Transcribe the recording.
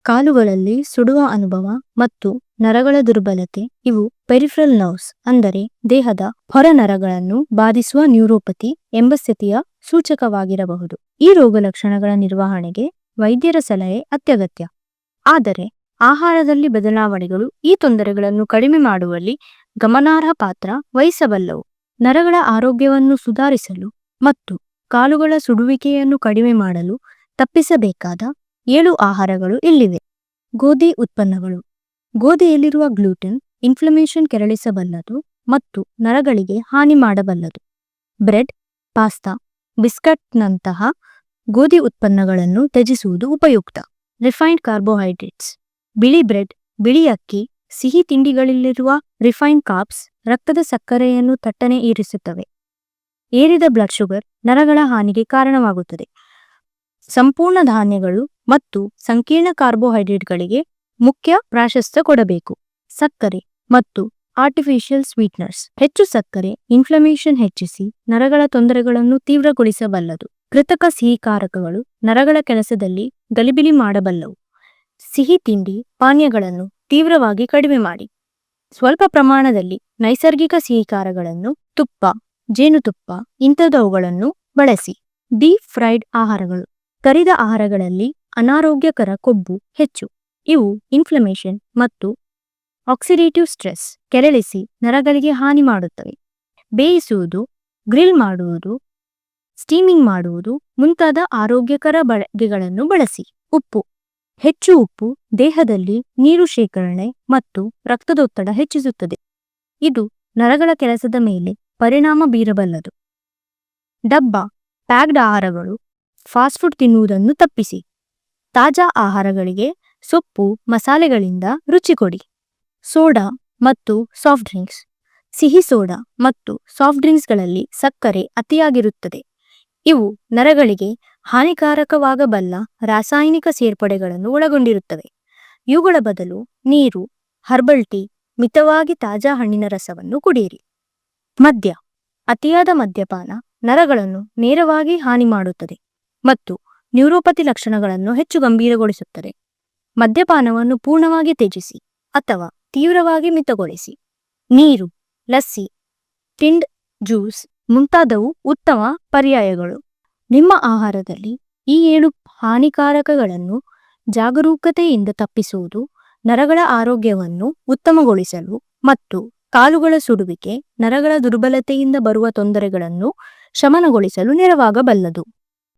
ಕಾಲುಗಳಲ್ಲಿ ಸುಡುವ ಅನುಭವ ಮತ್ತು ನರಗಳ ದುರ್ಬಲತೆ ಇವು ಪೆರಿಫರಲ್ ನರ್ವ್ಸ್ ಅಂದರೆ ದೇಹದ ಹೊರ ನರಗಳನ್ನು ಬಾಧಿಸುವ ನ್ಯೂರೋಪತಿ ಎಂಬ ಸ್ಥಿತಿಯ ಸೂಚಕವಾಗಿರಬಹುದು. ಈ ರೋಗ ಲಕ್ಷಣಗಳ ನಿರ್ವಹಣೆಗೆ ವೈದ್ಯರ ಸಲಹೆ ಅತ್ಯಗತ್ಯ. ಆದರೆ ಆಹಾರದಲ್ಲಿ ಬದಲಾವಣೆಗಳು ಈ ತೊಂದರೆಗಳನ್ನು ಕಡಿಮೆ ಮಾಡುವಲ್ಲಿ ಗಮನಾರ್ಹ ಪಾತ್ರ ವಹಿಸಬಲ್ಲವು. ನರಗಳ ಆರೋಗ್ಯವನ್ನು ಸುಧಾರಿಸಲು ಮತ್ತು ಕಾಲುಗಳ ಸುಡುವಿಕೆಯನ್ನು ಕಡಿಮೆ ಮಾಡಲು ತಪ್ಪಿಸಬೇಕಾದ 7 ಆಹಾರಗಳು ಇಲ್ಲಿವೆ. ಗೋಧಿ ಉತ್ಪನ್ನಗಳು. ಗೋಧಿಯಲ್ಲಿರುವ ಗ್ಲೂಟೆನ್ ಇನ್ಫ್ಲಮೇಷನ್ ಕೆರಳಿಸಬಲ್ಲದು ಮತ್ತು ನರಗಳಿಗೆ ಹಾನಿ ಮಾಡಬಲ್ಲದು. ಬ್ರೆಡ್, ಪಾಸ್ತಾ, ಬಿಸ್ಕಟ್ನಂತಹ ಗೋಧಿ ಉತ್ಪನ್ನಗಳನ್ನು ತ್ಯಜಿಸುವುದು ಉಪಯುಕ್ತ. Refined carbohydrates. ಬಿಳಿ ಬ್ರೆಡ್, ಬಿಳಿ ಅಕ್ಕಿ, ಸಿಹಿ ತಿಂಡಿಗಳಲ್ಲಿರುವ ರಿಫೈನ್ಡ್ ಕಾರ್ಬ್ಸ್ ರಕ್ತದ ಸಕ್ಕರೆಯನ್ನು ತಟ್ಟನೆ ಏರಿಸುತ್ತವೆ. ಏರಿದ ಬ್ಲಡ್ ಶುಗರ್ ನರಗಳ ಹಾನಿಗೆ ಕಾರಣವಾಗುತ್ತದೆ. ಸಂಪೂರ್ಣ ಧಾನ್ಯಗಳು ಮತ್ತು ಸಂಕೀರ್ಣ ಕಾರ್ಬೋಹೈಡ್ರೇಟ್ಗಳಿಗೆ ಮುಖ್ಯ ಪ್ರಾಶಸ್ತ್ಯ ಕೊಡಬೇಕು. ಸಕ್ಕರೆ ಮತ್ತು ಆರ್ಟಿಫಿಷಿಯಲ್ ಸ್ವೀಟ್ನರ್ಸ್. ಹೆಚ್ಚು ಸಕ್ಕರೆ ಇನ್ಫ್ಲಮೇಷನ್ ಹೆಚ್ಚಿಸಿ ನರಗಳ ತೊಂದರೆಗಳನ್ನು ತೀವ್ರಗೊಳಿಸಬಲ್ಲದು. ಕೃತಕ ಸಿಹಿಕಾರಕಗಳು ನರಗಳ ಕೆಲಸದಲ್ಲಿ ಗಲಿಬಿಲಿ ಮಾಡಬಲ್ಲವು. ಸಿಹಿ ತಿಂಡಿ ಪಾನೀಯಗಳನ್ನು ತೀವ್ರವಾಗಿ ಕಡಿಮೆ ಮಾಡಿ. ಸ್ವಲ್ಪ ಪ್ರಮಾಣದಲ್ಲಿ ನೈಸರ್ಗಿಕ ಸಿಹಿಕಾರಗಳನ್ನು ತುಪ್ಪ, ಜೇನುತುಪ್ಪ ಇಂಥವುಗಳನ್ನು ಬಳಸಿ. ಡೀಪ್ ಫ್ರೈಡ್ ಆಹಾರಗಳು. ಕರಿದ ಆಹಾರಗಳಲ್ಲಿ ಅನಾರೋಗ್ಯಕರ ಕೊಬ್ಬು ಹೆಚ್ಚು. ಇವು ಇನ್ಫ್ಲಮೇಷನ್ ಮತ್ತು ಆಕ್ಸಿಡೇಟಿವ್ ಸ್ಟ್ರೆಸ್ ಕೆರಳಿಸಿ ನರಗಳಿಗೆ ಹಾನಿ ಮಾಡುತ್ತವೆ. ಬೇಯಿಸುವುದು, ಗ್ರಿಲ್ ಮಾಡುವುದು, ಸ್ಟೀಮಿಂಗ್ ಮಾಡುವುದು ಮುಂತಾದ ಆರೋಗ್ಯಕರ ಬಗೆಗಳನ್ನು ಬಳಸಿ. ಉಪ್ಪು. ಹೆಚ್ಚು ಉಪ್ಪು ದೇಹದಲ್ಲಿ ನೀರು ಶೇಖರಣೆ ಮತ್ತು ರಕ್ತದೊತ್ತಡ ಹೆಚ್ಚಿಸುತ್ತದೆ. ಇದು ನರಗಳ ಕೆಲಸದ ಮೇಲೆ ಪರಿಣಾಮ ಬೀರಬಲ್ಲದು. ಡಬ್ಬ ಪ್ಯಾಕ್ಡ್ ಆಹಾರಗಳು. ಫಾಸ್ಟ್ ಫುಡ್ ತಿನ್ನುವುದನ್ನು ತಪ್ಪಿಸಿ. ತಾಜಾ ಆಹಾರಗಳಿಗೆ ಸೊಪ್ಪು, ಮಸಾಲೆಗಳಿಂದ ರುಚಿ ಕೊಡಿ. ಸೋಡಾ ಮತ್ತು ಸಾಫ್ಟ್ ಡ್ರಿಂಕ್ಸ್. ಸಿಹಿ ಸೋಡಾ ಮತ್ತು ಸಾಫ್ಟ್ ಡ್ರಿಂಕ್ಸ್ಗಳಲ್ಲಿ ಸಕ್ಕರೆ ಅತಿಯಾಗಿರುತ್ತದೆ. ಇವು ನರಗಳಿಗೆ ಹಾನಿಕಾರಕವಾಗಬಲ್ಲ ರಾಸಾಯನಿಕ ಸೇರ್ಪಡೆಗಳನ್ನು ಒಳಗೊಂಡಿರುತ್ತವೆ. ಇವುಗಳ ಬದಲು ನೀರು, ಹರ್ಬಲ್ ಟೀ, ಮಿತವಾಗಿ ತಾಜಾ ಹಣ್ಣಿನ ರಸವನ್ನು ಕುಡಿಯಿರಿ. ಮದ್ಯ. ಅತಿಯಾದ ಮದ್ಯಪಾನ ನರಗಳನ್ನು ನೇರವಾಗಿ ಹಾನಿ ಮಾಡುತ್ತದೆ ಮತ್ತು ನ್ಯೂರೋಪತಿ ಲಕ್ಷಣಗಳನ್ನು ಹೆಚ್ಚು ಗಂಭೀರಗೊಳಿಸುತ್ತದೆ. ಮದ್ಯಪಾನವನ್ನು ಪೂರ್ಣವಾಗಿ ತ್ಯಜಿಸಿ ಅಥವಾ ತೀವ್ರವಾಗಿ ಮಿತಗೊಳಿಸಿ. ನೀರು, ಲಸ್ಸಿ, ಟಿಂಡ್ ಜ್ಯೂಸ್ ಮುಂತಾದವು ಉತ್ತಮ ಪರ್ಯಾಯಗಳು. ನಿಮ್ಮ ಆಹಾರದಲ್ಲಿ ಈ 7 ಹಾನಿಕಾರಕಗಳನ್ನು ಜಾಗರೂಕತೆಯಿಂದ ತಪ್ಪಿಸುವುದು ನರಗಳ ಆರೋಗ್ಯವನ್ನು ಉತ್ತಮಗೊಳಿಸಲು ಮತ್ತು ಕಾಲುಗಳ ಸುಡುವಿಕೆ, ನರಗಳ ದುರ್ಬಲತೆಯಿಂದ ಬರುವ ತೊಂದರೆಗಳನ್ನು ಶಮನಗೊಳಿಸಲು ನೆರವಾಗಬಲ್ಲದು.